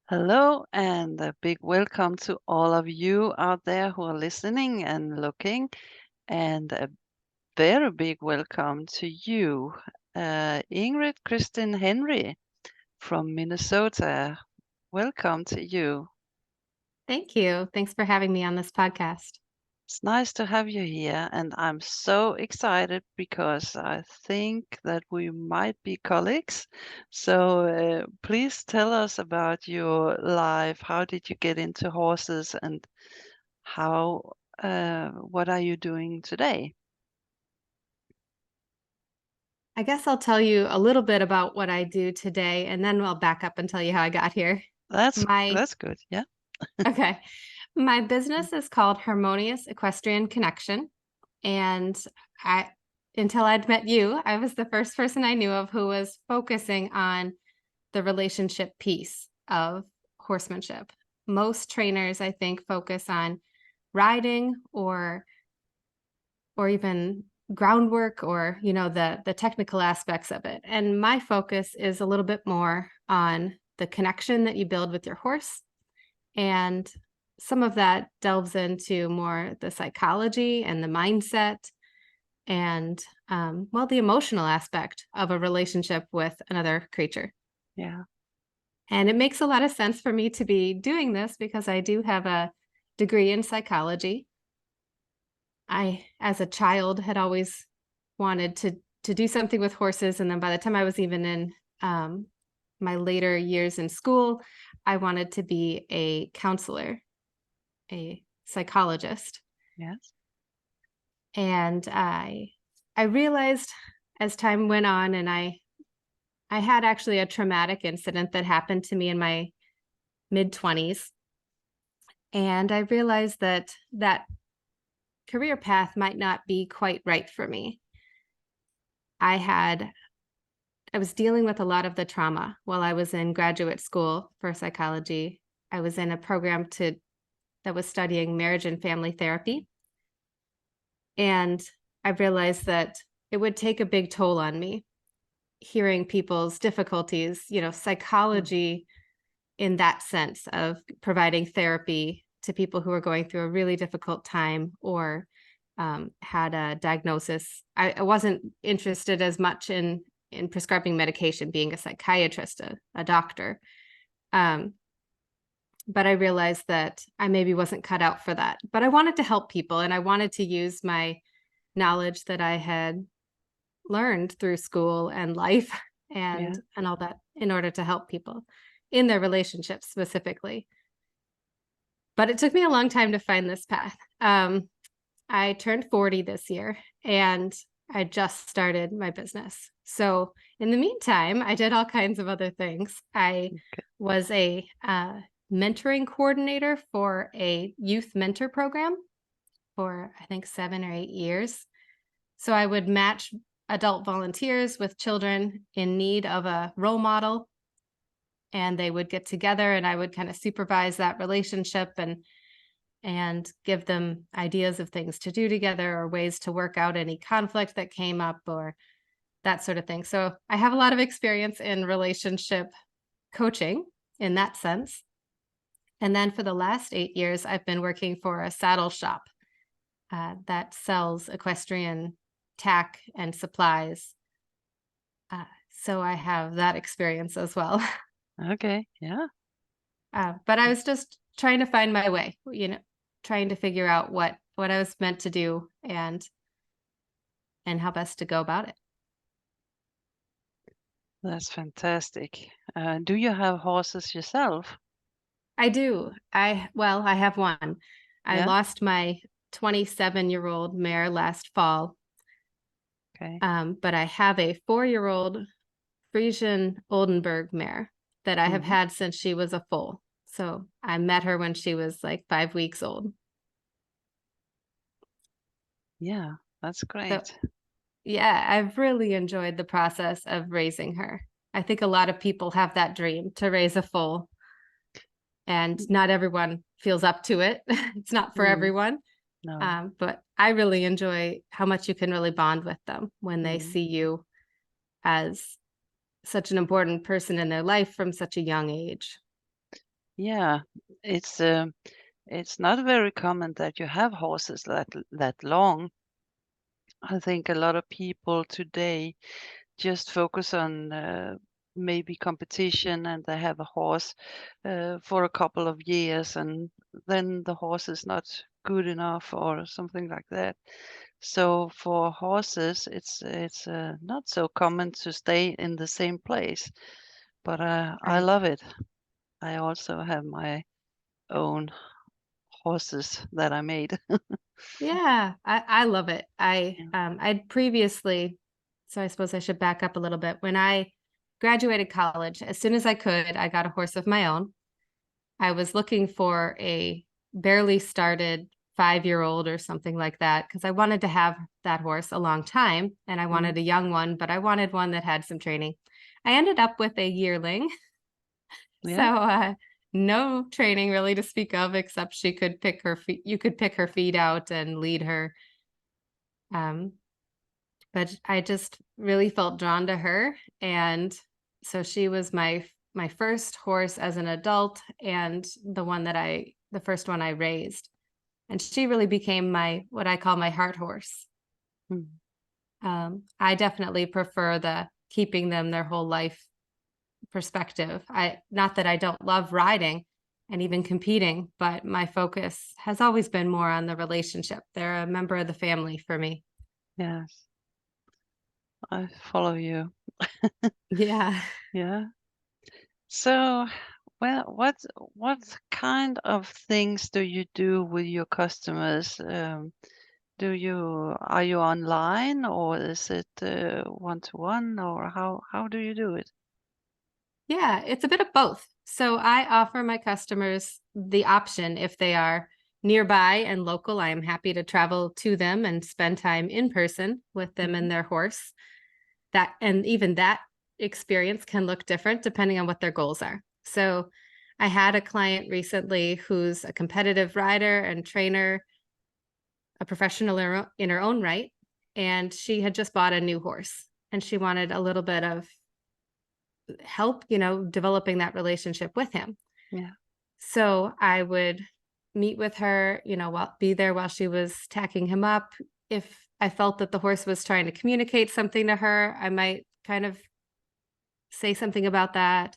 Hello, and a big welcome to all of you out there who are listening and looking, and a very big welcome to you, Ingrid Kristin Henry from Minnesota. Welcome to you. Thank you. Thanks for having me on this podcast. It's nice to have you here, and I'm so excited because I think that we might be colleagues. So please tell us about your life. How did you get into horses, and what are you doing today? I guess I'll tell you a little bit about what I do today, and then I'll back up and tell you how I got here. That's My that's good. Yeah. okay. My business is called Harmonious Equestrian Connection, and I until I'd met you, I was the first person I knew of who was focusing on the relationship piece of horsemanship. Most trainers, I think, focus on riding or even groundwork or the technical aspects of it, and my focus is a little bit more on the connection that you build with your horse, and some of that delves into more the psychology and the mindset and the emotional aspect of a relationship with another creature. Yeah. And it makes a lot of sense for me to be doing this because I do have a degree in psychology. I, as a child, had always wanted to do something with horses, and then by the time I was even in my later years in school, I wanted to be a counselor, a psychologist, Yes. and I realized as time went on, and I had actually a traumatic incident that happened to me in my mid-20s, and I realized that that career path might not be quite right for me. I was dealing with a lot of the trauma while I was in graduate school for psychology. I was in a program that was studying marriage and family therapy. And I realized that it would take a big toll on me hearing people's difficulties, psychology in that sense of providing therapy to people who are going through a really difficult time or had a diagnosis. I wasn't interested as much in prescribing medication, being a psychiatrist, a doctor. But I realized that I maybe wasn't cut out for that. But I wanted to help people, and I wanted to use my knowledge that I had learned through school and life Yeah. and all that in order to help people in their relationships specifically. But it took me a long time to find this path. I turned 40 this year, and I just started my business. So in the meantime, I did all kinds of other things. I Okay. was a mentoring coordinator for a youth mentor program for, I think, 7 or 8 years. So I would match adult volunteers with children in need of a role model, and they would get together, and I would kind of supervise that relationship and give them ideas of things to do together or ways to work out any conflict that came up or that sort of thing. So I have a lot of experience in relationship coaching in that sense. And then for the last 8 years, I've been working for a saddle shop that sells equestrian tack and supplies. So I have that experience as well. Okay. Yeah. But I was just trying to find my way, trying to figure out what I was meant to do and how best to go about it. That's fantastic. Do you have horses yourself? I do. I have one. I Yeah. lost my 27-year-old mare last fall. Okay. But I have a 4-year-old Frisian Oldenburg mare that I have Hmm. had since she was a foal. So I met her when she was like 5 weeks old. Yeah. That's So great. yeah, I've really enjoyed the process of raising her. I think a lot of people have that dream to raise a foal, and not everyone feels up to it. It's not for Mm. everyone. No. But I really enjoy how much you can really bond with them when they Mm. see you as such an important person in their life from such a young age. Yeah, it's not very common that you have horses that long. I think a lot of people today just focus on maybe competition, and they have a horse for a couple of years, and then the horse is not good enough or something like that. So for horses, it's not so common to stay in the same place, but I Right. love it. I also have my own horses that I made. Yeah, I love it. Yeah. I'd previously, so I suppose I should back up a little bit. When I graduated college, as soon as I could, I got a horse of my own. I was looking for a barely started 5-year-old or something like that because I wanted to have that horse a long time and I Mm. wanted a young one, but I wanted one that had some training. I ended up with a yearling. So, Yeah. no training really to speak of, except she could pick her feet. You could pick her feet out and lead her. Um, but I just really felt drawn to her, and so she was my first horse as an adult, and the first one I raised, and she really became my what I call my heart horse. Mm. I definitely prefer the keeping them their whole life perspective. I not that I don't love riding and even competing, but my focus has always been more on the relationship. They're a member of the family for me. Yes, I follow you. Yeah. Yeah. So, well, what kind of things do you do with your customers? Are you online, or is it one to one, or how do you do it? Yeah, it's a bit of both. So I offer my customers the option if they are nearby and local. I am happy to travel to them and spend time in person with them Mhm. and their horse. That and even that experience can look different depending on what their goals are. So I had a client recently who's a competitive rider and trainer, a professional in her own right, and she had just bought a new horse and she wanted a little bit of help, developing that relationship with him. Yeah. So I would meet with her, be there while she was tacking him up. If I felt that the horse was trying to communicate something to her, I might kind of say something about that.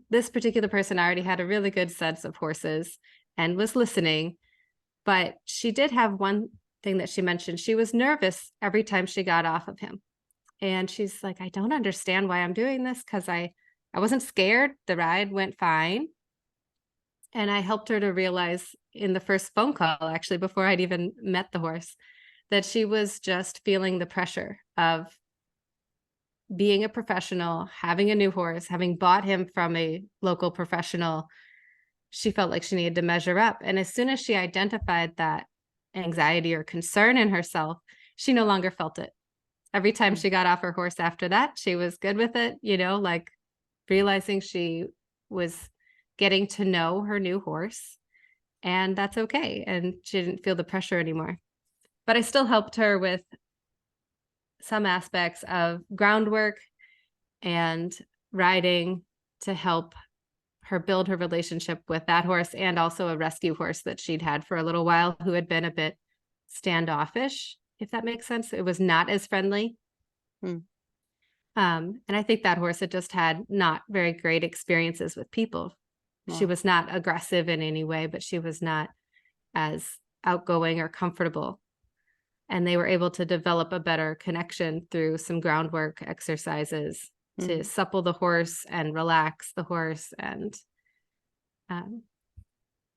This particular person already had a really good sense of horses and was listening, but she did have one thing that she mentioned. She was nervous every time she got off of him. And she's like, I don't understand why I'm doing this because I wasn't scared. The ride went fine. And I helped her to realize in the first phone call, actually, before I'd even met the horse, that she was just feeling the pressure of being a professional, having a new horse, having bought him from a local professional. She felt like she needed to measure up. And as soon as she identified that anxiety or concern in herself, she no longer felt it. Every time Mm. she got off her horse after that, she was good with it, like realizing she was getting to know her new horse, and that's okay. And she didn't feel the pressure anymore. But I still helped her with some aspects of groundwork and riding to help her build her relationship with that horse and also a rescue horse that she'd had for a little while who had been a bit standoffish, if that makes sense. It was not as friendly. Mm. And I think that horse had just had not very great experiences with people. She Wow. was not aggressive in any way, but she was not as outgoing or comfortable. And they were able to develop a better connection through some groundwork exercises to Mm. supple the horse and relax the horse and um,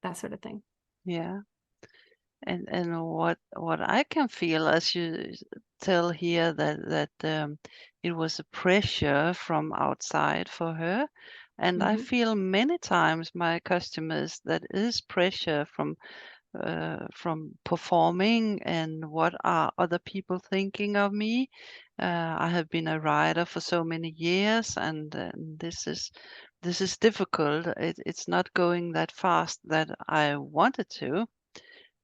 that sort of thing. Yeah. And what I can feel as you tell here, that it was a pressure from outside for her, and I Mhm. feel many times my customers that is pressure from performing, and what are other people thinking of me. I have been a rider for so many years, and this is difficult. It's not going that fast that I wanted to.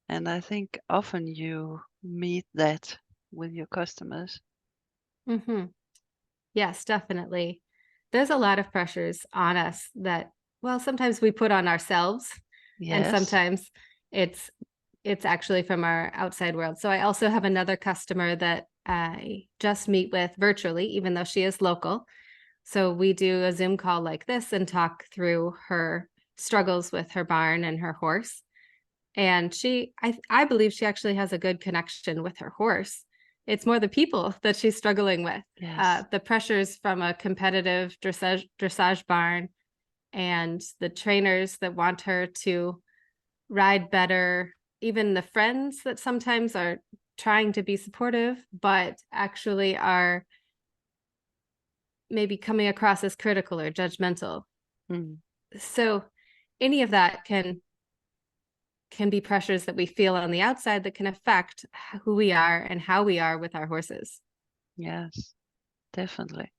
And I think often you meet that with your customers. Mhm. Yes, definitely. There's a lot of pressures on us that Well, sometimes we put on ourselves, and Yes. sometimes it's actually from our outside world. So I also have another customer that I just meet with virtually, even though she is local. So we do a Zoom call like this and talk through her struggles with her barn and her horse. And I believe she actually has a good connection with her horse. It's more the people that she's struggling with. Yes. The pressures from a competitive dressage barn and the trainers that want her to ride better, even the friends that sometimes are trying to be supportive, but actually are maybe coming across as critical or judgmental. Mm. So any of that can be pressures that we feel on the outside that can affect who we are and how we are with our horses. Yes, definitely.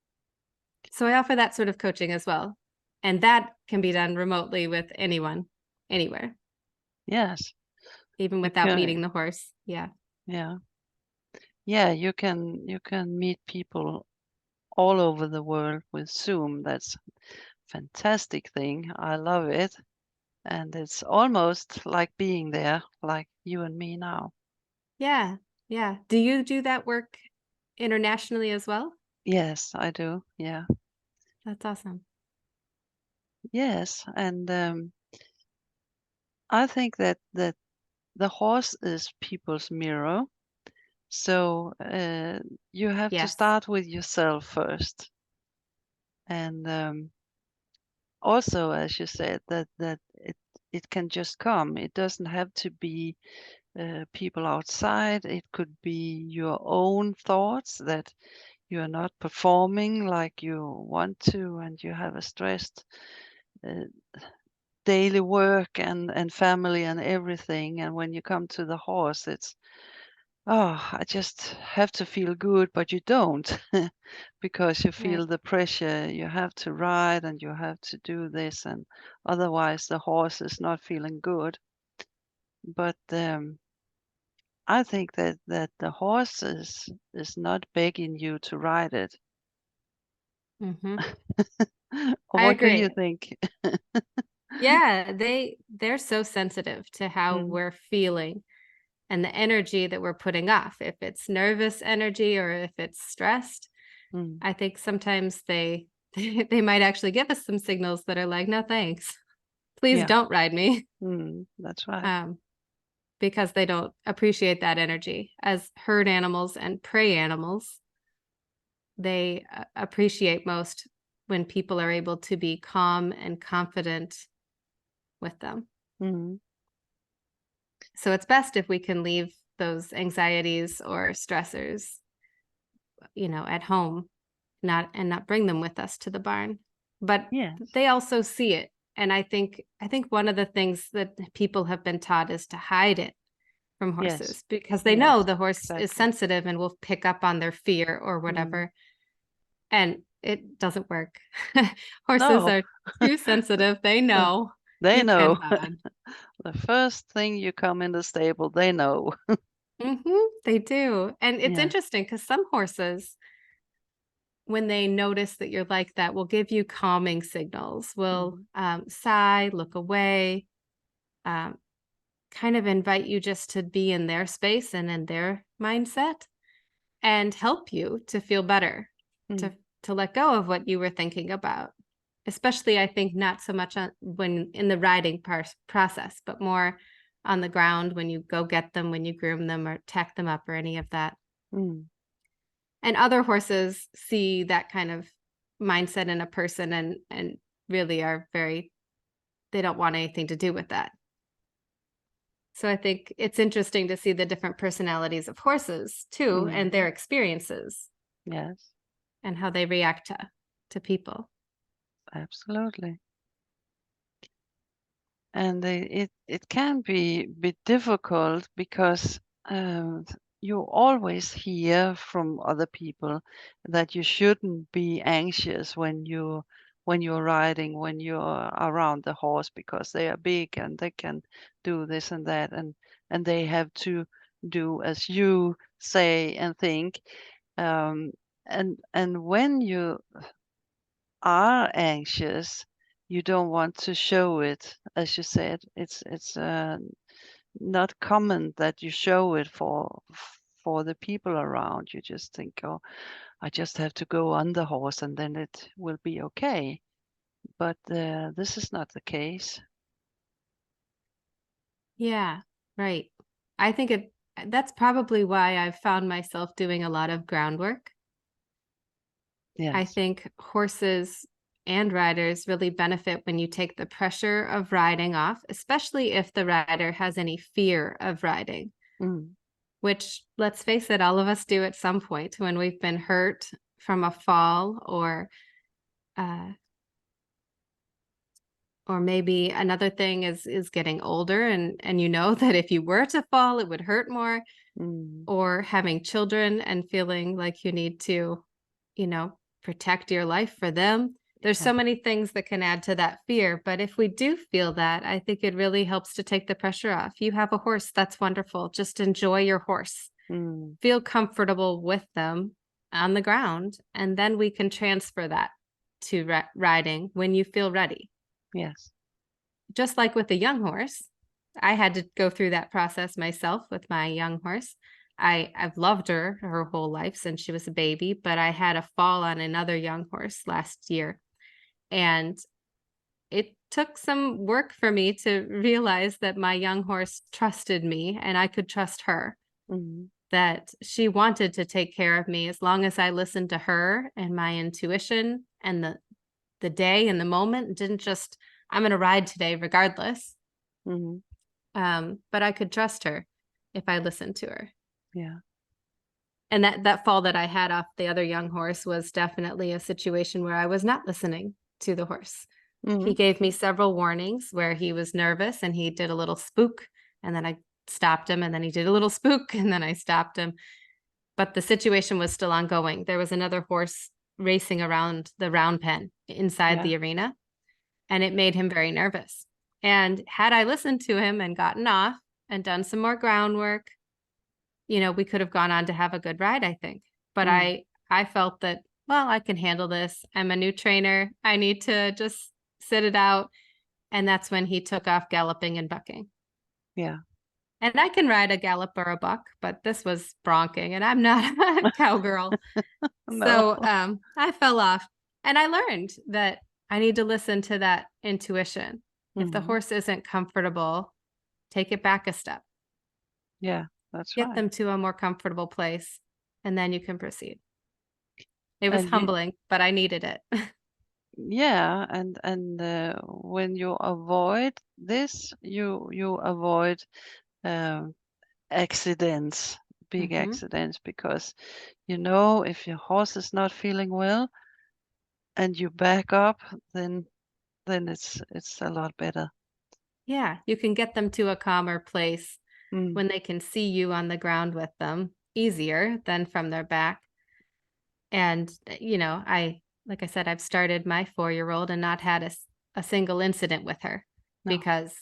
So I offer that sort of coaching as well. And that can be done remotely with anyone, anywhere, Yes. even You without can, meeting the horse. Yeah. yeah. Yeah, you can meet people all over the world with Zoom. That's fantastic thing. I love it. And it's almost like being there, like you and me now. Yeah. Yeah. Do you do that work internationally as well? Yes, I do. Yeah. That's awesome. Yes. And I think that the horse is people's mirror. So you have to Yes. start with yourself first. And also, as you said, that it can just come. It doesn't have to be people outside. It could be your own thoughts that you are not performing like you want to, and you have a stressed uh, daily work and family and everything. And when you come to the horse, it's, oh, I just have to feel good, but you don't because you Right. feel the pressure. You have to ride and you have to do this, and otherwise the horse is not feeling good. But I think that the horse is not begging you to ride it. Mm-hmm. Or I what do you agree. think? Yeah, they're so sensitive to how Mm, we're feeling and the energy that we're putting off. If it's nervous energy or if it's stressed, mm, I think sometimes they might actually give us some signals that are like, "No, thanks. Please yeah, don't ride me." that's right. Um, because they don't appreciate that energy. As herd animals and prey animals, they appreciate most when people are able to be calm and confident with them. Mm, So it's best if we can leave those anxieties or stressors, at home, not bring them with us to the barn. But yes, they also see it. And I think one of the things that people have been taught is to hide it from yes, horses because they know yes, the horse is exactly. sensitive and will pick up on their fear or Mm. whatever. And it doesn't work. Horses No, are too sensitive. They know they you can know. hide. The first thing you come in the stable, they know. They do. And it's Yeah. interesting because some horses, when they notice that you're like that, will give you calming signals, will Mm, sigh, look away, um, kind of invite you just to be in their space and in their mindset and help you to feel better, to mm, to let go of what you were thinking about. Especially, I think, not so much when in the riding process, but more on the ground when you go get them, when you groom them or tack them up or any of that. mm. And other horses see that kind of mindset in a person and really are very they don't want anything to do with that. So I think it's interesting to see the different personalities of horses too and Mm. their experiences Yes, and how they react to people. absolutely. And it can be difficult because you always hear from other people that you shouldn't be anxious when you're riding, when you're around the horse, because they are big and they can do this and that, and they have to do as you say and think. Um, and when you are anxious, you don't want to show it, as you said. It's not common that you show it for the people around. You just think, oh, I just have to go on the horse and then it will be okay. But this is not the case. Yeah, right. I think that's probably why I've found myself doing a lot of groundwork. I Yes. think horses and riders really benefit when you take the pressure of riding off, especially if the rider has any fear of riding, Mm. which, let's face it, all of us do at some point when we've been hurt from a fall, uh, or maybe another thing is getting older, and you know that if you were to fall, it would hurt more, Mm. or having children and feeling like you need to, protect your life for them. There's Yeah. so many things that can add to that fear, but if we do feel that, I think it really helps to take the pressure off. You have a horse, that's wonderful. Just enjoy your horse. Mm. Feel comfortable with them on the ground, and then we can transfer that to riding when you feel ready. Yes. Just like with a young horse, I had to go through that process myself with my young horse. I've loved her whole life since she was a baby, but I had a fall on another young horse last year. And it took some work for me to realize that my young horse trusted me and I could trust her, Mm. that she wanted to take care of me as long as I listened to her and my intuition and the day and the moment, didn't just, I'm going to ride today regardless. Mm. But I could trust her if I listened to her. Yeah. And that fall that I had off the other young horse was definitely a situation where I was not listening to the horse. He Mm. gave me several warnings where he was nervous and he did a little spook, and then I stopped him, and then he did a little spook, and then I stopped him. But the situation was still ongoing. There was another horse racing around the round pen inside Yeah. the arena, and it made him very nervous. And had I listened to him and gotten off and done some more groundwork, we could have gone on to have a good ride, I think. But Mm. I felt that, well, I can handle this. I'm a new trainer. I need to just sit it out. And that's when he took off galloping and bucking. Yeah. And I can ride a gallop or a buck, but this was bronking, and I'm not a cowgirl. No. So I fell off, and I learned that I need to listen to that intuition. If the Mm. horse isn't comfortable, take it back a step, Yeah, that's get right. them to a more comfortable place, and then you can proceed. It was And you, humbling, but I needed it. yeah, and when you avoid this, you avoid um, accidents, big Hmm. accidents, because if your horse is not feeling well and you back up, then it's a lot better. Yeah, you can get them to a calmer place Mm. when they can see you on the ground with them easier than from their back. And, like I said, I've started my 4-year-old and not had a single incident with her No. because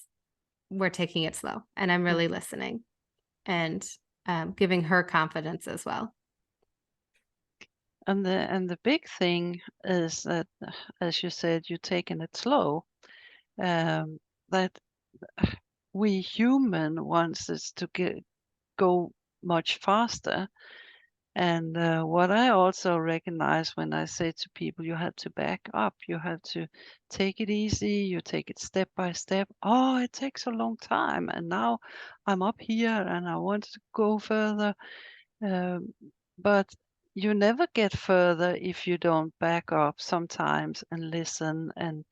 we're taking it slow and I'm really Mm. listening and giving her confidence as well. And the big thing is that, as you said, you're taking it slow. Um, that we human wants us to go much faster. And what I also recognize when I say to people, you have to back up, you have to take it easy, you take it step by step. Oh, it takes a long time. And now I'm up here and I want to go further. Um, but you never get further if you don't back up sometimes and listen and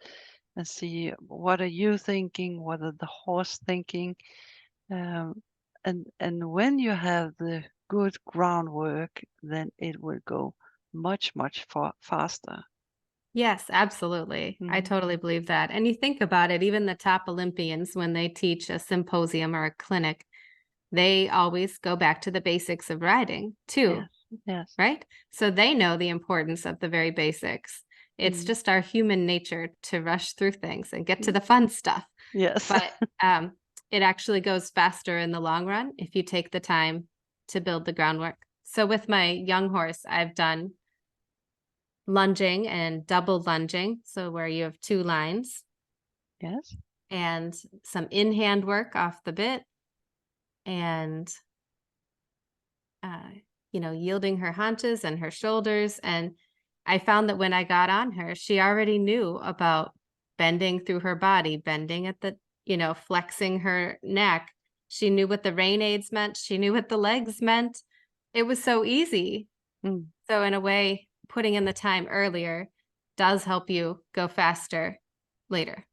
see what are you thinking, what are the horse thinking. Um, and when you have the good groundwork, then it will go much faster. Yes, absolutely. I Mm. totally believe that. And you think about it, even the top Olympians, when they teach a symposium or a clinic, they always go back to the basics of riding too, Yes, yes. right? So they know the importance of the very basics. It's Mm. just our human nature to rush through things and get to Mm. the fun stuff. Yes. But it actually goes faster in the long run if you take the time to build the groundwork. So with my young horse, I've done lunging and double lunging. So where you have 2 lines Yes. and some in-hand work off the bit, and yielding her haunches and her shoulders. And I found that when I got on her, she already knew about bending through her body, bending at the, flexing her neck. She knew what the rein aids meant. She knew what the legs meant. It was so easy. Mm. So in a way, putting in the time earlier does help you go faster later.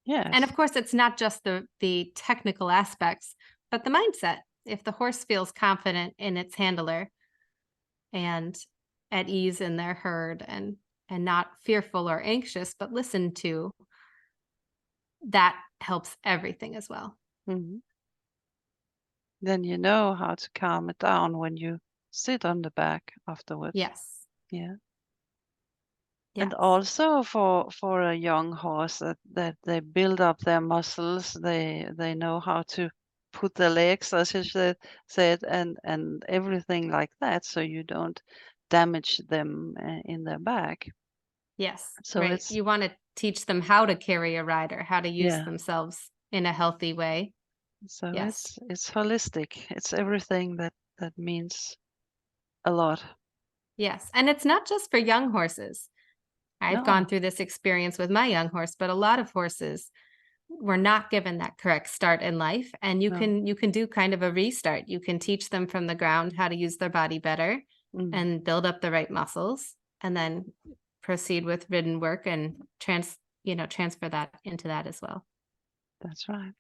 Yes. And of course, it's not just the technical aspects, but the mindset. If the horse feels confident in its handler and at ease in their herd and not fearful or anxious, but listened to, that helps everything as well. Mhm. Then you know how to calm it down when you sit on the back afterwards. Yes. Yeah. Yes. And also for a young horse that they build up their muscles, they know how to put their legs, as you said, and everything like that, so you don't damage them in their back. Yes. So Right. it's You want to teach them how to carry a rider, how to use yeah. themselves in a healthy way. So Yes. it's holistic. It's everything that means a lot. Yes. And it's not just for young horses. I've gone No, through this experience with my young horse, but a lot of horses were not given that correct start in life, and you no. can do kind of a restart. You can teach them from the ground how to use their body better Mm, and build up the right muscles, and then proceed with ridden work and transfer that into that as well. that's right.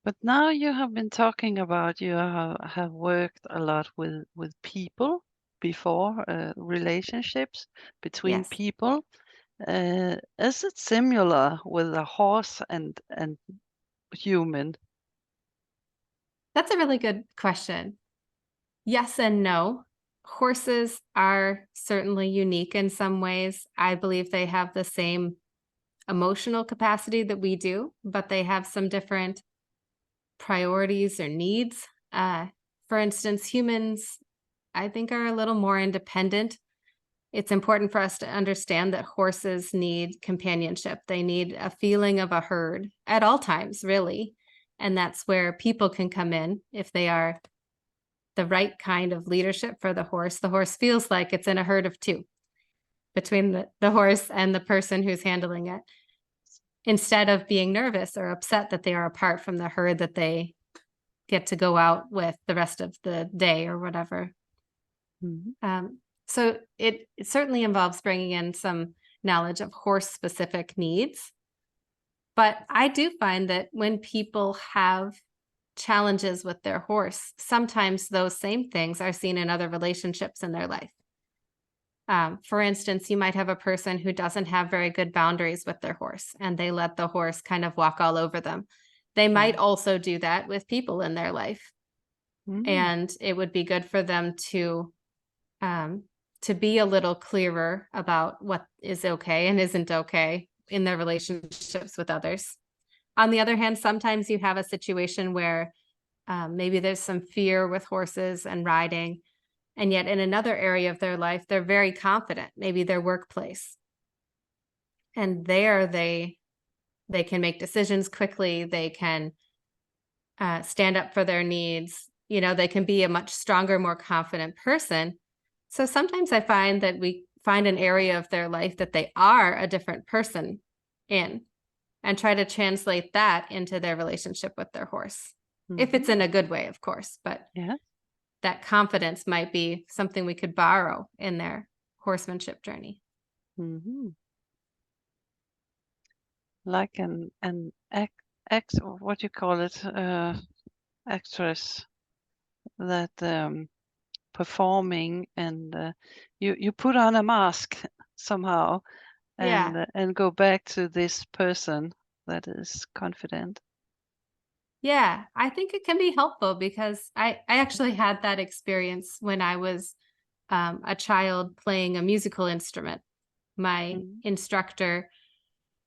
But now you have been talking about you have worked a lot with people before, relationships between Yes. people. Is it similar with a horse and human? That's a really good question. Yes and no. Horses are certainly unique in some ways. I believe they have the same emotional capacity that we do, but they have some different priorities or needs. For instance, humans, I think, are a little more independent. It's important for us to understand that horses need companionship. They need a feeling of a herd at all times, really. And that's where people can come in if they are the right kind of leadership for the horse. The horse feels like it's in a herd of two between the horse and the person who's handling it, instead of being nervous or upset that they are apart from the herd that they get to go out with the rest of the day or whatever. Mhm. So it certainly involves bringing in some knowledge of horse specific needs. But I do find that when people have challenges with their horse, sometimes those same things are seen in other relationships in their life. For instance, you might have a person who doesn't have very good boundaries with their horse and they let the horse kind of walk all over them. They might Yeah. also do that with people in their life. Mm, And it would be good for them to be a little clearer about what is okay and isn't okay in their relationships with others. On the other hand, sometimes you have a situation where maybe there's some fear with horses and riding, and yet in another area of their life, they're very confident, maybe their workplace. And there they can make decisions quickly. They can stand up for their needs. They can be a much stronger, more confident person. So sometimes I find that we find an area of their life that they are a different person in and try to translate that into their relationship with their horse. If it's mhm. in a good way, of course, but Yeah. that confidence might be something we could borrow in their horsemanship journey. Mhm. Like an act what you call it, actress that performing and you put on a mask somehow Yeah. and go back to this person that is confident. Yeah. I think it can be helpful because I actually had that experience when I was a child playing a musical instrument. My Mhm. instructor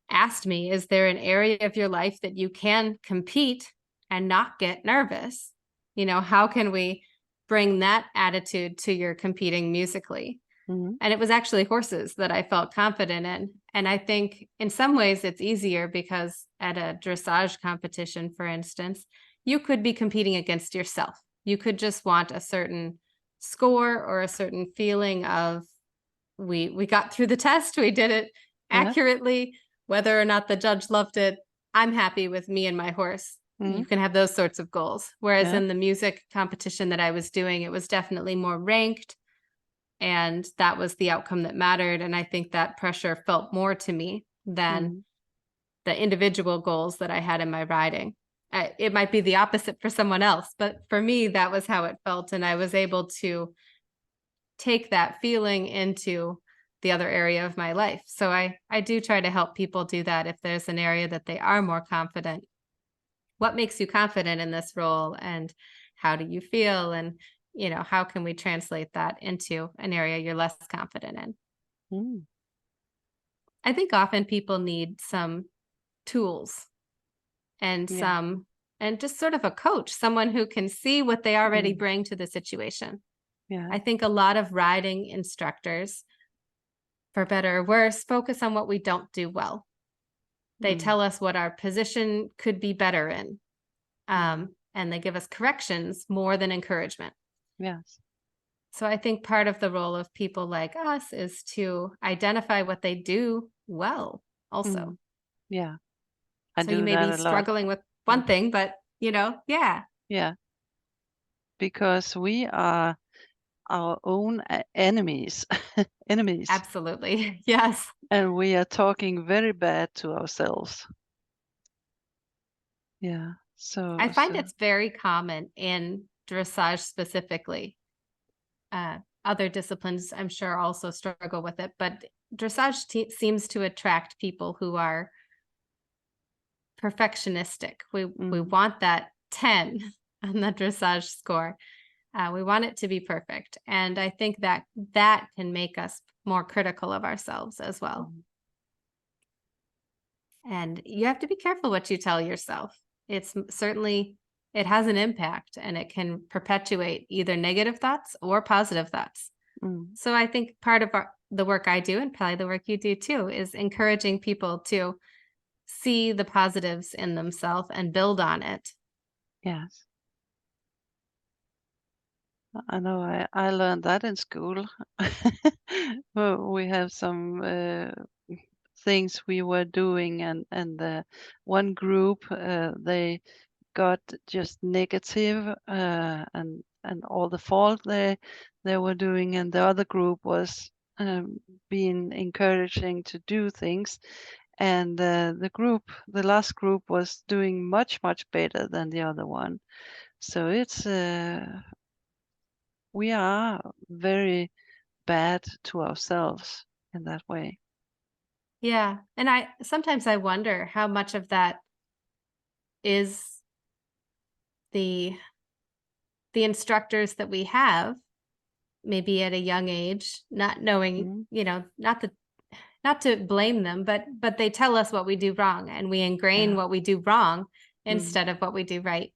asked me, is there an area of your life that you can compete and not get nervous? How can we bring that attitude to your competing musically? Mhm. And it was actually horses that I felt confident in. And I think in some ways it's easier because at a dressage competition, for instance, you could be competing against yourself. You could just want a certain score or a certain feeling of we got through the test, we did it Yeah. accurately, whether or not the judge loved it, I'm happy with me and my horse. Mhm. You can have those sorts of goals. Whereas Yeah. in the music competition that I was doing, it was definitely more ranked, and that was the outcome that mattered. And I think that pressure felt more to me than Mhm. the individual goals that I had in my riding. It might be the opposite for someone else, but for me, that was how it felt. And I was able to take that feeling into the other area of my life. So I do try to help people do that if there's an area that they are more confident. What makes you confident in this role, and how do you feel, and how can we translate that into an area you're less confident in? Mm. I think often people need some tools and Yeah. just sort of a coach, someone who can see what they already Mm. bring to the situation. Yeah. I think a lot of riding instructors, for better or worse, focus on what we don't do well. They Mm. tell us what our position could be better in, Mm. and they give us corrections more than encouragement. Yes. So I think part of the role of people like us is to identify what they do well also. Mm. Yeah. I So you do may that be a lot. struggling with Mm. one thing, but yeah, Yeah. Because we are our own enemies. Enemies. absolutely. Yes. And we are talking very bad to ourselves. Yeah. I find So. it's very common in dressage specifically. Other disciplines, I'm sure, also struggle with it, but dressage seems to attract people who are perfectionistic. We Mm. want that 10 on the dressage score. We want it to be perfect, and I think that that can make us more critical of ourselves as well. Mm. And you have to be careful what you tell yourself. Certainly it has an impact, and it can perpetuate either negative thoughts or positive thoughts. Mm. So I think part of the work I do, and probably the work you do too, is encouraging people to see the positives in themselves and build on it. Yes. I know I learned that in school. Well, we have some things we were doing, and one group they got just negative and all the fault they were doing, and the other group was being encouraging to do things, and the last group was doing much better than the other one. So it's we are very bad to ourselves in that way. Yeah. And I sometimes I wonder how much of that is the instructors that we have, maybe at a young age, not knowing, Mm. not to blame them, but they tell us what we do wrong, and we ingrain Yeah. what we do wrong Mm. instead of what we do right.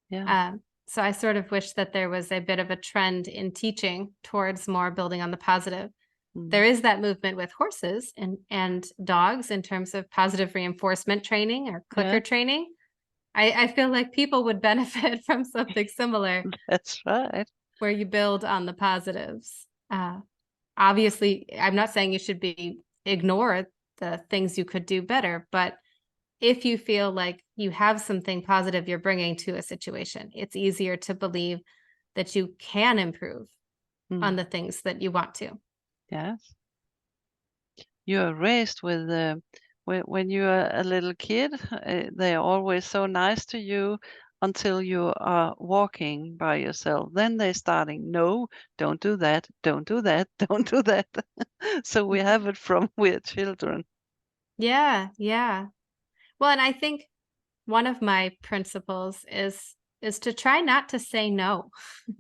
Yeah. So I sort of wish that there was a bit of a trend in teaching towards more building on the positive. Mm. There is that movement with horses and dogs in terms of positive reinforcement training or clicker Yeah. training. I feel like people would benefit from something similar That's right. where you build on the positives. Obviously, I'm not saying you should ignore the things you could do better, but if you feel like you have something positive you're bringing to a situation, it's easier to believe that you can improve on Mm. the things that you want to. Yes. You are raised with when you are a little kid, they are always so nice to you until you are walking by yourself. Then they're starting, no, don't do that, don't do that, don't do that. So we have it from we're children. Yeah, yeah. Well, and I think one of my principles is to try not to say no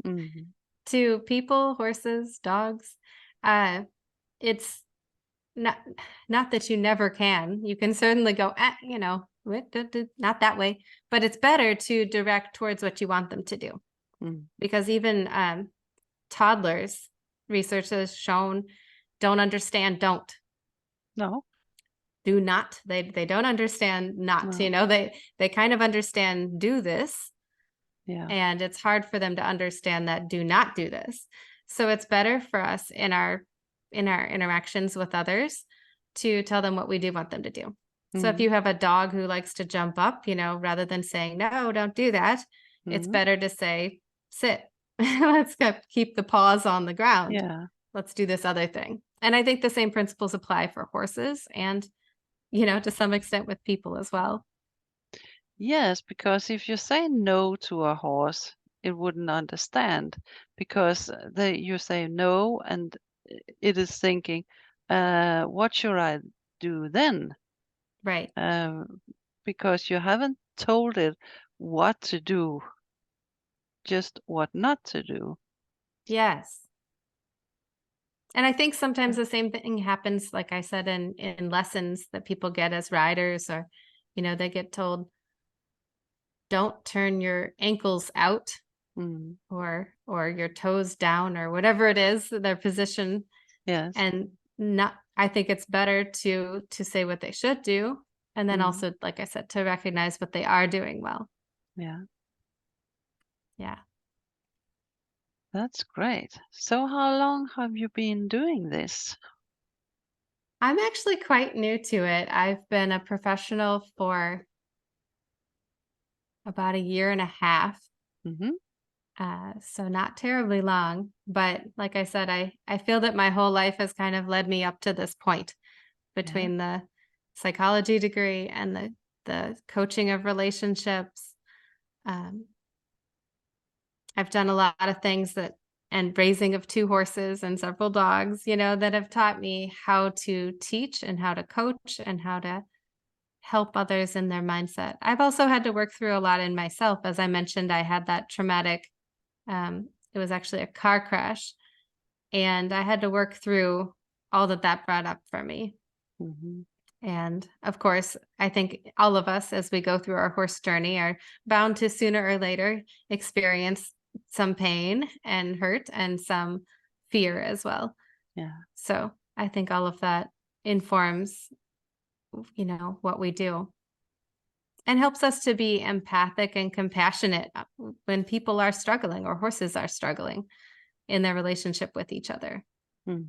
Hmm. to people, horses, dogs. Uh, it's not that you never can. You can certainly go, not that way. But it's better to direct towards what you want them to do, Mm. because even toddlers research has shown don't understand, don't. No. Do not. They don't understand not, No. they kind of understand do this, Yeah. and it's hard for them to understand that do not do this. So it's better for us in our interactions with others to tell them what we do want them to do. So if Mm. you have a dog who likes to jump up, rather than saying, no, don't do that, it's Mm. better to say, sit. Let's keep the paws on the ground. Yeah. Let's do this other thing. And I think the same principles apply for horses and, to some extent with people as well. Yes, because if you say no to a horse, it wouldn't understand because you say no and it is thinking, what should I do then? Right. Because you haven't told it what to do, just what not to do. Yes. And I think sometimes the same thing happens, like I said, in lessons that people get as riders, or, they get told, don't turn your ankles out Mm. or your toes down or whatever it is, their position. Yes. And I think it's better to say what they should do. And then also, like I said, to recognize what they are doing well. Yeah. Yeah. That's great. So how long have you been doing this? I'm actually quite new to it. I've been a professional for about a year and a half. Mm-hmm. So not terribly long, but like I said, I feel that my whole life has kind of led me up to this point Yeah. between the psychology degree and the coaching of relationships. Um, I've done a lot of things and raising of 2 horses and several dogs, that have taught me how to teach and how to coach and how to help others in their mindset. I've also had to work through a lot in myself. As I mentioned, I had that traumatic, it was actually a car crash, and I had to work through all that brought up for me. Mm-hmm. And of course, I think all of us, as we go through our horse journey, are bound to sooner or later experience some pain and hurt and some fear as well. Yeah. So I think all of that informs, what we do and helps us to be empathic and compassionate when people are struggling or horses are struggling in their relationship with each other. Mm.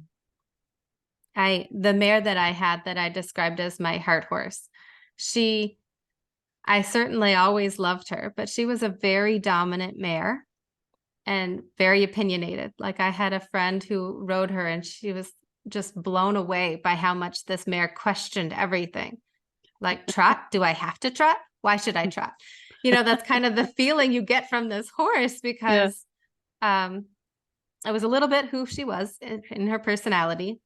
The mare that I had that I described as my heart horse, I certainly always loved her, but she was a very dominant mare and very opinionated. Like, I had a friend who rode her and she was just blown away by how much this mare questioned everything. Like, trot? Do I have to trot? Why should I trot? That's kind of the feeling you get from this horse because it was a little bit who she was in her personality.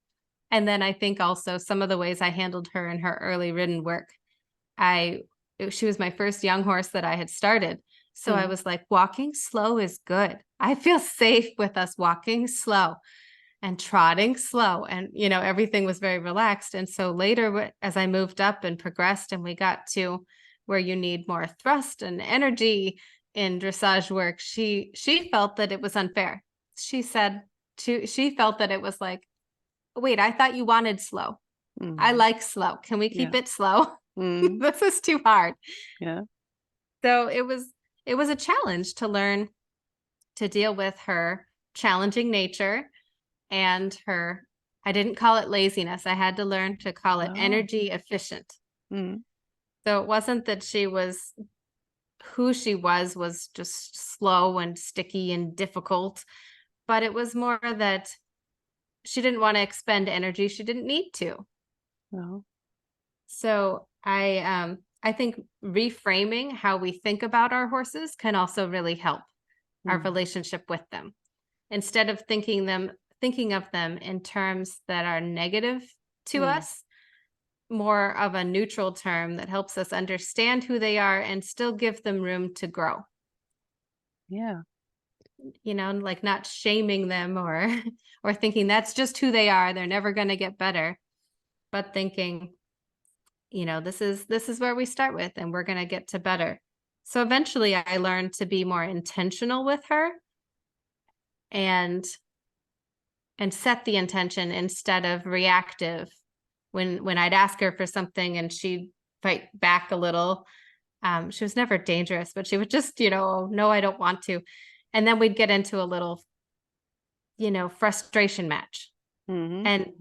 And then I think also some of the ways I handled her in her early ridden work. She was my first young horse that I had started. So I was like, walking slow is good. I feel safe with us walking slow and trotting slow. And, everything was very relaxed. And so later, as I moved up and progressed and we got to where you need more thrust and energy in dressage work, she felt that it was unfair. She said she felt that it was like, wait, I thought you wanted slow. I like slow. Can we keep it slow? This is too hard. Yeah. So it was a challenge to learn to deal with her challenging nature and I didn't call it laziness. I had to learn to call it energy efficient. Mm. So it wasn't that who she was just slow and sticky and difficult, but it was more that she didn't want to expend energy she didn't need to. No. So I think reframing how we think about our horses can also really help our relationship with them. Instead of thinking of them in terms that are negative to us, more of a neutral term that helps us understand who they are and still give them room to grow. Yeah. Like not shaming them or or thinking that's just who they are, they're never going to get better, but thinking, this is where we start with and we're going to get to better. So eventually I learned to be more intentional with her and and set the intention instead of reactive. When I'd ask her for something and she'd fight back a little, she was never dangerous, but she would just, "Oh, no, I don't want to." And then we'd get into a little, frustration match. Mm-hmm. And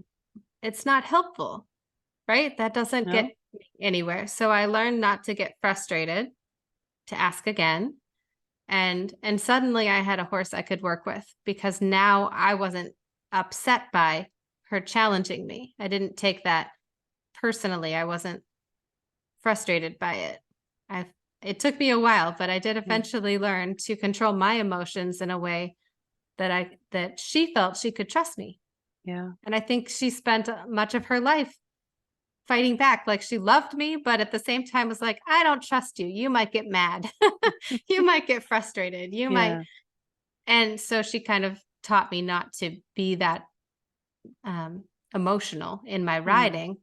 it's not helpful, right? That doesn't No. get me anywhere. So I learned not to get frustrated, to ask again. And suddenly I had a horse I could work with, because now I wasn't upset by her challenging me. I didn't take that personally. I wasn't frustrated by it. It took me a while, but I did eventually learn to control my emotions in a way that she felt she could trust me. Yeah. And I think she spent much of her life fighting back. Like, she loved me, but at the same time was like, "I don't trust you. You might get mad. You might get frustrated. You might." Yeah. And so she kind of taught me not to be that emotional in my Mm. riding,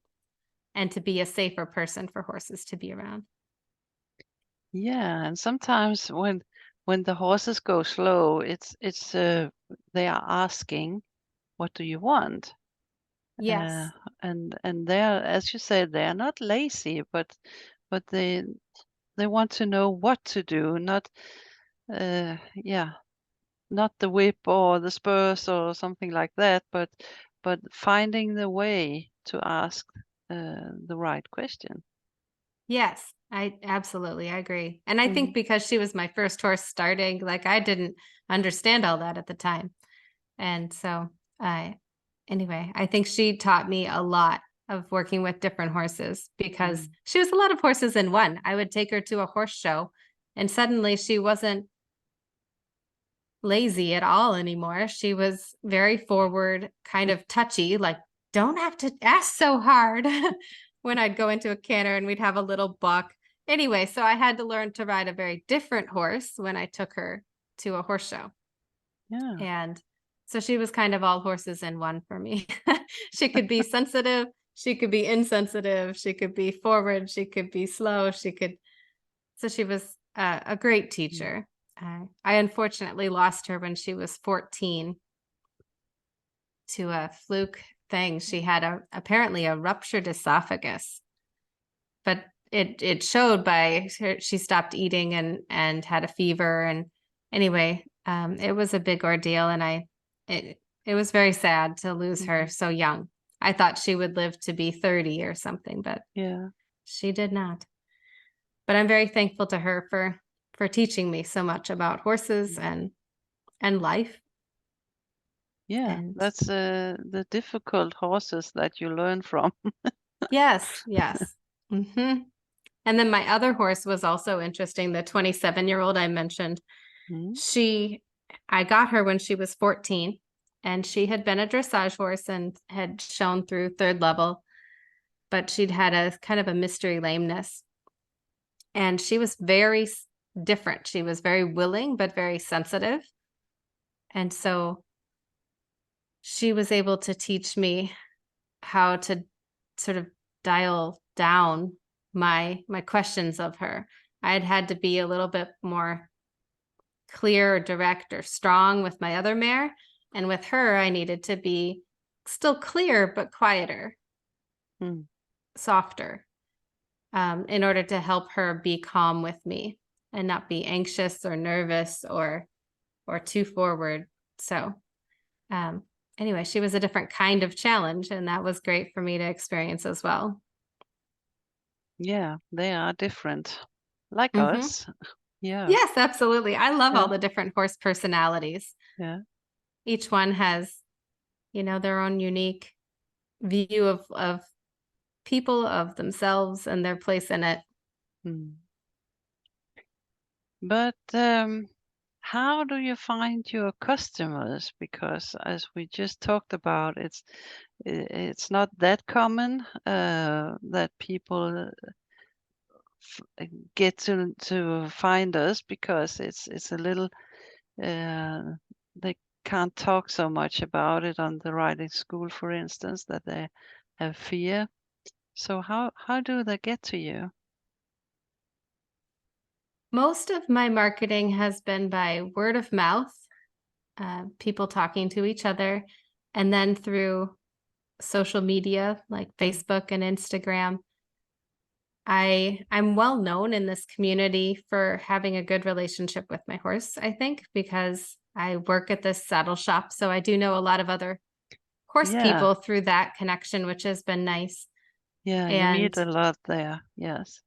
and to be a safer person for horses to be around. Yeah. And sometimes when the horses go slow, it's they are asking, "What do you want?" Uh, Yes. and they're, as you said, they're not lazy, but they want to know what to do, not yeah, not the whip or the spurs or something like that, but finding the way to ask the right question. Yes, I absolutely, I agree. And I Hmm. think because she was my first horse starting, like, I didn't understand all that at the time. And so I anyway, I think she taught me a lot of working with different horses, because Mm. she was a lot of horses in one. I would take her to a horse show and suddenly she wasn't lazy at all anymore. She was very forward, kind of touchy, like, "Don't have to ask so hard." When I'd go into a canter and we'd have a little buck. Anyway, so I had to learn to ride a very different horse when I took her to a horse show. Yeah. And so she was kind of all horses in one for me. She could be sensitive, she could be insensitive, she could be forward, she could be slow, so she was a great Mm. teacher. I unfortunately lost her when she was 14 to a fluke thing. She had apparently a ruptured esophagus, but it showed by she stopped eating and had a fever. And anyway, it was a big ordeal, and it was very sad to lose her Mhm. so young. I thought she would live to be 30 or something, but Yeah. she did not. But I'm very thankful to her for teaching me so much about horses Mm. and life. Yeah, And that's the difficult horses that you learn from. yes, yes. Hmm. And then my other horse was also interesting. The 27-year-old I mentioned, Mm. she, I got her when she was 14, and she had been a dressage horse and had shown through third level, but she'd had a kind of a mystery lameness. And she was very different. She was very willing, but very sensitive. And so she was able to teach me how to sort of dial down my questions of her. I had to be a little bit more clear or direct or strong with my other mare, and with her I needed to be still clear but quieter, Mm. softer, in order to help her be calm with me and not be anxious or nervous or too forward. So um, anyway, she was a different kind of challenge, and that was great for me to experience as well. Yeah, they are different, like Hmm. us. Yeah. Yes, absolutely. I love Yeah. all the different horse personalities. Yeah. Each one has, their own unique view of people, of themselves, and their place in it. Mm. But how do you find your customers? Because as we just talked about, it's not that common that people get to find us because it's a little they can't talk so much about it on the riding school, for instance, that they have fear. So how do they get to you? Most of my marketing has been by word of mouth, people talking to each other. And then through social media like Facebook and Instagram, I'm well known in this community for having a good relationship with my horse, I think, because I work at this saddle shop. So I do know a lot of other horse Yeah. people through that connection, which has been nice. Yeah, you And meet a lot there. Yes.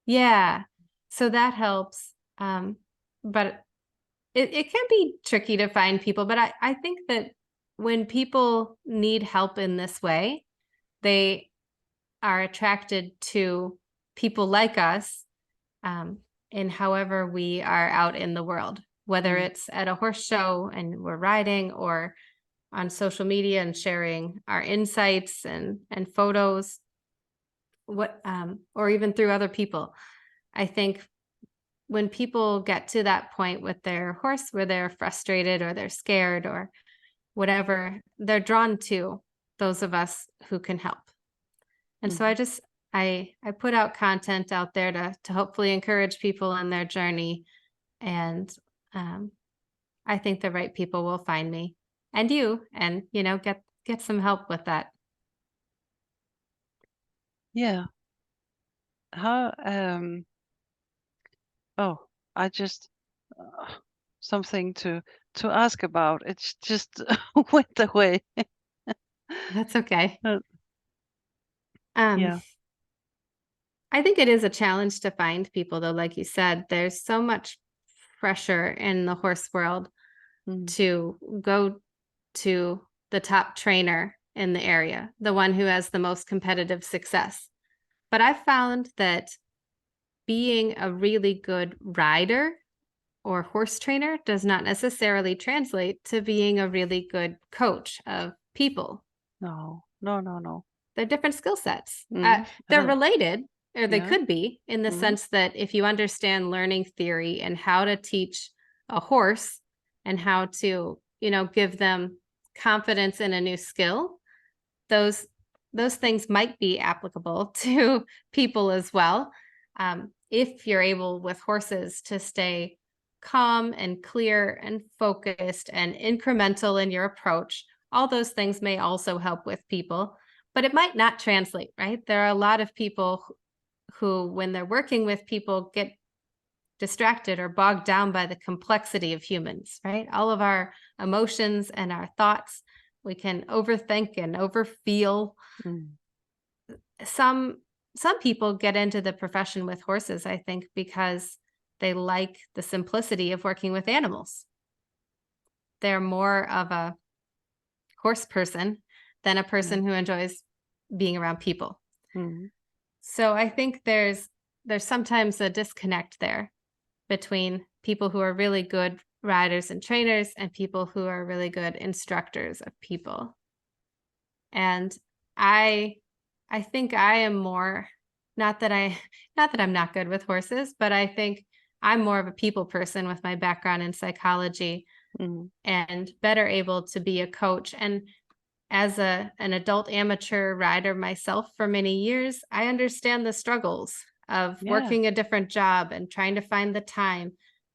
yeah, so that helps. But it can be tricky to find people. But I think that when people need help in this way, they are attracted to people like us, in however we are out in the world, whether it's at a horse show and we're riding, or on social media and sharing our insights and photos, or even through other people. I think when people get to that point with their horse where they're frustrated or they're scared or whatever, they're drawn to those of us who can help. And so I put out content out there to hopefully encourage people in their journey. And I think the right people will find me and you, and, get some help with that. Yeah. How, oh, I just, something to ask about. It's just went away. That's okay. Uh, Um, yeah. I think it is a challenge to find people, though. Like you said, there's so much pressure in the horse world to go to the top trainer in the area, the one who has the most competitive success. But I've found that being a really good rider or horse trainer does not necessarily translate to being a really good coach of people. No, no, no, no. They're different skill sets. Mm. They're related, or they Yeah. could be, in the sense that if you understand learning theory and how to teach a horse and how to, give them confidence in a new skill, those things might be applicable to people as well. If you're able with horses to stay calm and clear and focused and incremental in your approach, all those things may also help with people, but it might not translate, right? There are a lot of people who, when they're working with people, get distracted or bogged down by the complexity of humans, right? All of our emotions and our thoughts, we can overthink and overfeel. Some people get into the profession with horses, I think, because they like the simplicity of working with animals. They're more of a horse person than a person who enjoys being around people. So I think there's sometimes a disconnect there between people who are really good riders and trainers and people who are really good instructors of people. And I think I am more, not that I'm not good with horses, but I think I'm more of a people person with my background in psychology and better able to be a coach. And as an adult amateur rider myself for many years, I understand the struggles of working a different job and trying to find the time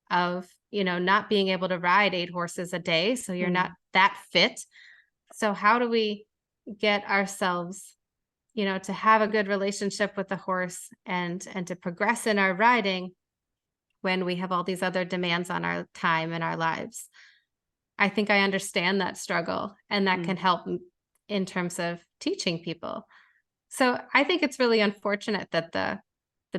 of, not being able to ride 8 horses a day. So you're not that fit. So how do we get ourselves, to have a good relationship with the horse and to progress in our riding when we have all these other demands on our time and our lives? I think I understand that struggle, and that can help in terms of teaching people. So I think it's really unfortunate that the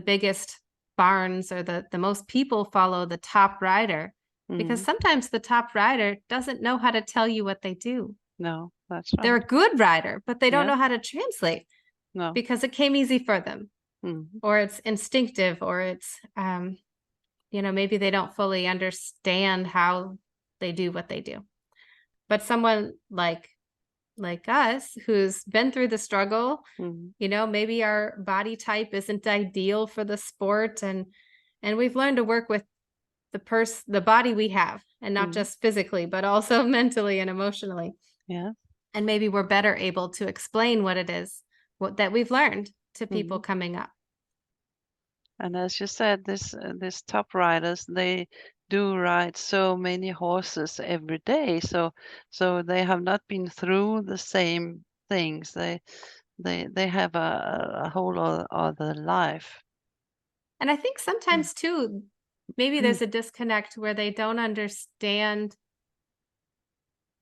biggest barns or the most people follow the top rider, because sometimes the top rider doesn't know how to tell you what they do. No, that's They're a right. good rider, but they don't know how to translate No. because it came easy for them, or it's instinctive, or it's, maybe they don't fully understand how they do what they do. But someone like us who's been through the struggle, maybe our body type isn't ideal for the sport, and we've learned to work with the body we have, and not just physically, but also mentally and emotionally. Yeah. And maybe we're better able to explain what it is that we've learned to people coming up. And as you said, this top riders, they do ride so many horses every day, so they have not been through the same things. They have a whole other life. And I think sometimes too, maybe Mm, there's a disconnect where they don't understand.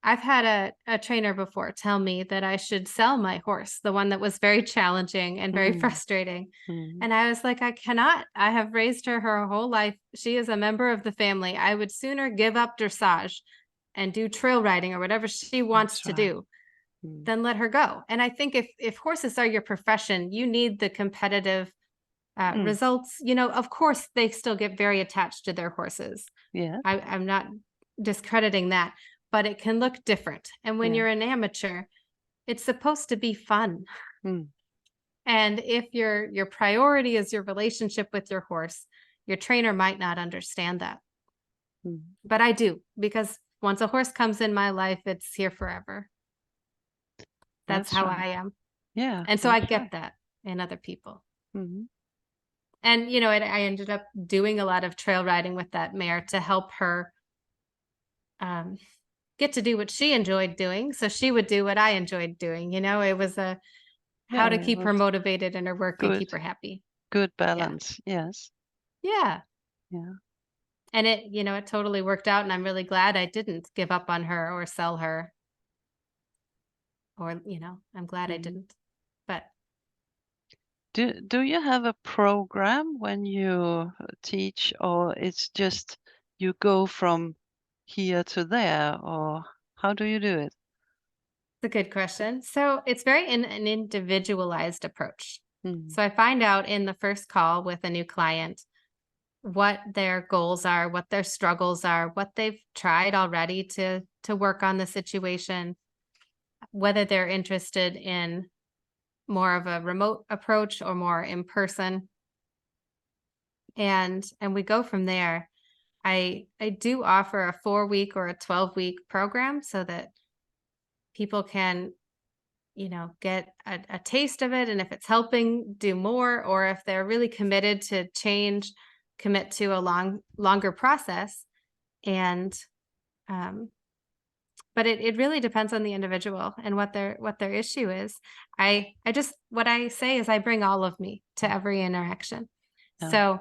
I've had a trainer before tell me that I should sell my horse, the one that was very challenging and very mm, frustrating. mm. And I was like, I cannot. I have raised her whole life. She is a member of the family. I would sooner give up dressage and do trail riding or whatever she wants That's to right. do Mm, than let her go. And I think if horses are your profession, you need the competitive mm. results. Of course, they still get very attached to their horses. Yeah, I'm not discrediting that, but it can look different. And when yeah. you're an amateur, it's supposed to be fun. Mm, And if your priority is your relationship with your horse, your trainer might not understand that. mm. But I do, because once a horse comes in my life, it's here forever. That's That's how right. I am. Yeah, And so I that's get right. that in other people. Mhm. And, I ended up doing a lot of trail riding with that mare to help her um, get to do what she enjoyed doing. So she would do what I enjoyed doing. It was how Yeah, to it keep was her motivated in her work and good keep her happy. good Yeah. balance. Yes. Yeah. Yeah. And it totally worked out. And I'm really glad I didn't give up on her or sell her. Or, I'm glad I Mhm. didn't. But Do you have a program when you teach, or it's just you go from here to there, or how do you do it? it's a good question. So it's very an individualized approach. Mm, So I find out in the first call with a new client what their goals are, what their struggles are, what they've tried already to work on the situation, whether they're interested in more of a remote approach or more in person. And we go from there. I do offer a 4-week or a 12-week program so that people can, get a taste of it. And if it's helping, do more, or if they're really committed to change, commit to a longer process. And um, but it really depends on the individual and what their issue is. I just what I say is I bring all of me to every interaction. yeah. So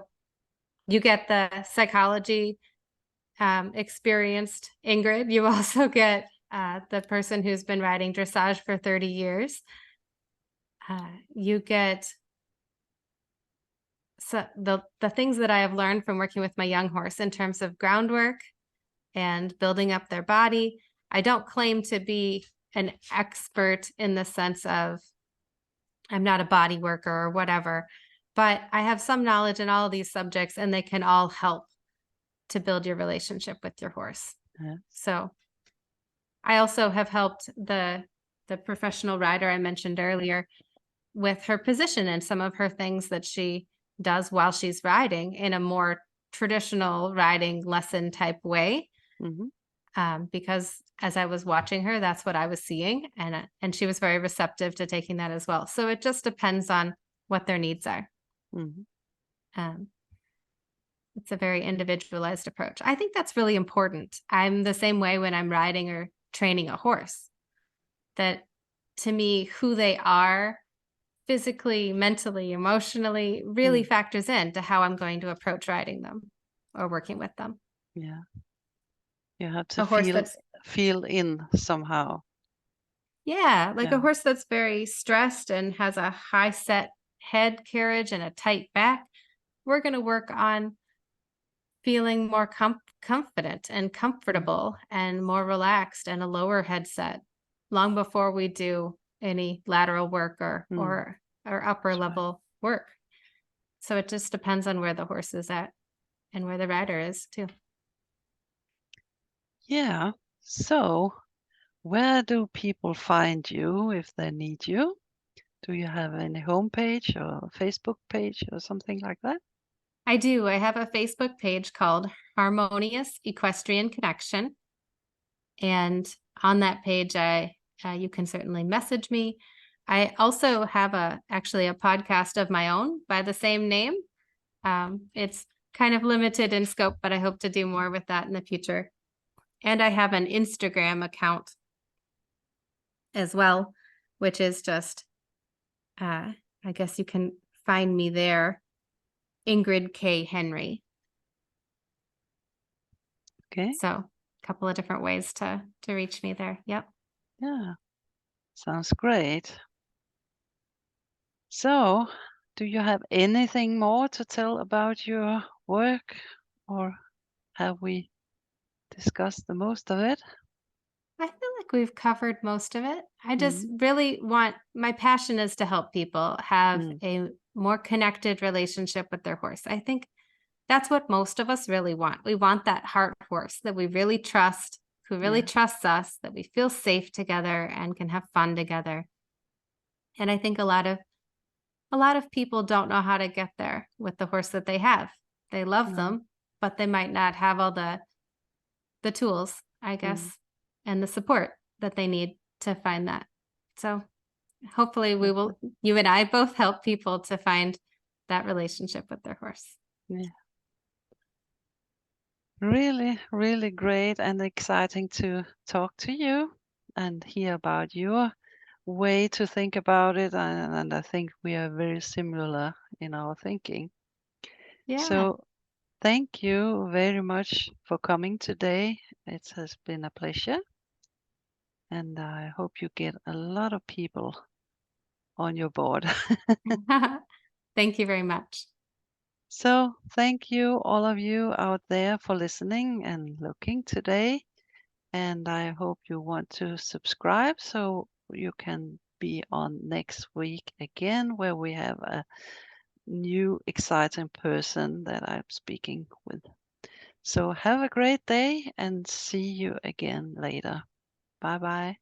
you get the psychology experienced Ingrid. You also get the person who's been riding dressage for 30 years. You get the things that I have learned from working with my young horse in terms of groundwork and building up their body. I don't claim to be an expert in the sense of I'm not a body worker or whatever, but I have some knowledge in all of these subjects and they can all help to build your relationship with your horse. Yeah. So I also have helped the professional rider I mentioned earlier with her position and some of her things that she does while she's riding in a more traditional riding lesson type way. Mhm. Because as I was watching her, that's what I was seeing, and she was very receptive to taking that as well. So it just depends on what their needs are. Mhm. Um, it's a very individualized approach. I think that's really important. I'm the same way when I'm riding or training a horse. That to me, who they are physically, mentally, emotionally really Mm. factors into how I'm going to approach riding them or working with them. Yeah. You have to A horse feel that's in somehow. Yeah, like a Yeah. horse that's very stressed and has a high set head carriage and a tight back. We're going to work on feeling more confident and Mm. comfortable and more relaxed and a lower headset long before we do any lateral work or Mm. or or upper That's right. level work. So it just depends on where the horse is at and where the rider is too. Yeah. So, where do people find you if they need you? Do you have any homepage or Facebook page or something like that? I do. I have a Facebook page called Harmonious Equestrian Connection. And on that page, you can certainly message me. I also have actually a podcast of my own by the same name. It's kind of limited in scope, but I hope to do more with that in the future. And I have an Instagram account as well, which is just, I guess you can find me there, Ingrid K. Henry. Okay. So a couple of different ways to reach me there. Yep. Yeah. Sounds great. So, do you have anything more to tell about your work, or have we discussed the most of it? I feel like we've covered most of it. I just Mm, really want my passion is to help people have mm, a more connected relationship with their horse. I think that's what most of us really want. We want that heart horse that we really trust, who really yeah. trusts us, that we feel safe together and can have fun together. And I think a lot of people don't know how to get there with the horse that they have. They love No. them, but they might not have all the tools, I Mm, guess, and the support that they need to find that. So hopefully you and I both help people to find that relationship with their horse. yeah. Really, really great and exciting to talk to you and hear about your way to think about it. And I think we are very similar in our thinking. Yeah. So, thank you very much for coming today. It has been a pleasure. And I hope you get a lot of people on your board. Thank you very much. So, thank you, all of you out there, for listening and looking today. And I hope you want to subscribe so you can be on next week again, where we have a new exciting person that I'm speaking with. So, have a great day and see you again later. Bye bye.